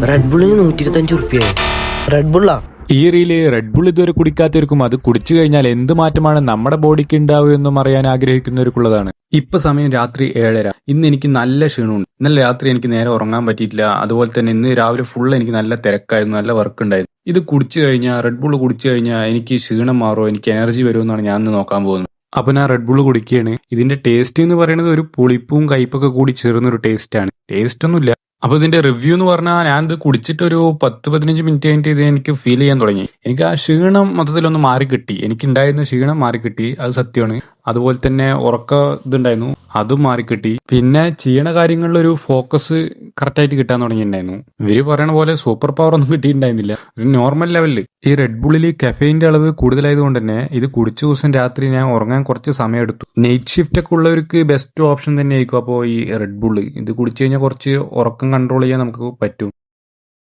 Red ബുള്ളിന് 125 red ബുള്ളാ. ഈ reel red bull ഇതുവരെ കുടിക്കാത്തവർക്കും അത് കുടിച്ചു കഴിഞ്ഞാൽ എന്ത് മാറ്റമാണ് നമ്മുടെ ബോഡിക്ക് ഉണ്ടാവുക എന്നും അറിയാൻ ആഗ്രഹിക്കുന്നവർക്കുള്ളതാണ്. ഇപ്പൊ സമയം രാത്രി 7:30. ഇന്ന് എനിക്ക് നല്ല ക്ഷീണമുണ്ട്. ഇന്നലെ രാത്രി എനിക്ക് നേരെ ഉറങ്ങാൻ പറ്റിയിട്ടില്ല. അതുപോലെ തന്നെ ഇന്ന് രാവിലെ ഫുൾ എനിക്ക് നല്ല തിരക്കായിരുന്നു, നല്ല വർക്ക് ഉണ്ടായിരുന്നു. ഇത് കുടിച്ചു കഴിഞ്ഞാൽ, റെഡ് ബുൾ കുടിച്ചു കഴിഞ്ഞാൽ എനിക്ക് ക്ഷീണം മാറുമോ, എനിക്ക് എനർജി വരുമെന്നാണ് ഞാൻ ഇന്ന് നോക്കാൻ പോകുന്നത്. അപ്പൊ ഞാൻ റെഡ് ബുൾ കുടിക്കുകയാണ്. ഇതിന്റെ ടേസ്റ്റ് എന്ന് പറയുന്നത് ഒരു പുളിപ്പും കയ്പൊക്കെ കൂടി ചേർന്നൊരു ടേസ്റ്റ് ആണ്. ടേസ്റ്റ് ഒന്നുമില്ല. അപ്പൊ ഇതിന്റെ റിവ്യൂ എന്ന് പറഞ്ഞാൽ, ഞാൻ ഇത് കുടിച്ചിട്ട് ഒരു 10-15 മിനിറ്റ് കഴിഞ്ഞിട്ട് ഇത് എനിക്ക് ഫീൽ ചെയ്യാൻ തുടങ്ങി. എനിക്ക് ആ ക്ഷീണം മൊത്തത്തിലൊന്ന് മാറിക്കിട്ടി. എനിക്ക് ഉണ്ടായിരുന്ന ക്ഷീണം മാറിക്കിട്ടി, അത് സത്യമാണ്. അതുപോലെ തന്നെ ഉറക്ക ഇതുണ്ടായിരുന്നു, അതും മാറിക്കിട്ടി. പിന്നെ ചെയ്യണ കാര്യങ്ങളിൽ ഒരു ഫോക്കസ് കറക്റ്റായിട്ട് കിട്ടാൻ തുടങ്ങിയിട്ടുണ്ടായിരുന്നു. ഇവര് പറയണ പോലെ സൂപ്പർ പവർ ഒന്നും കിട്ടിയിട്ടുണ്ടായിരുന്നില്ല, ഒരു നോർമൽ ലെവലില്. ഈ റെഡ് ബുള്ളിൽ കഫെയിന്റെ അളവ് കൂടുതലായതുകൊണ്ട് തന്നെ ഇത് കുടിച്ച ദിവസം രാത്രി ഞാൻ ഉറങ്ങാൻ കുറച്ച് സമയം എടുത്തു. നൈറ്റ് ഷിഫ്റ്റ് ഒക്കെ ഉള്ളവർക്ക് ബെസ്റ്റ് ഓപ്ഷൻ തന്നെ ആയിരിക്കും അപ്പോൾ ഈ റെഡ് ബുള്ള്. ഇത് കുടിച്ചു കഴിഞ്ഞാൽ കുറച്ച് ഉറക്കം കൺട്രോൾ ചെയ്യാൻ നമുക്ക് പറ്റും.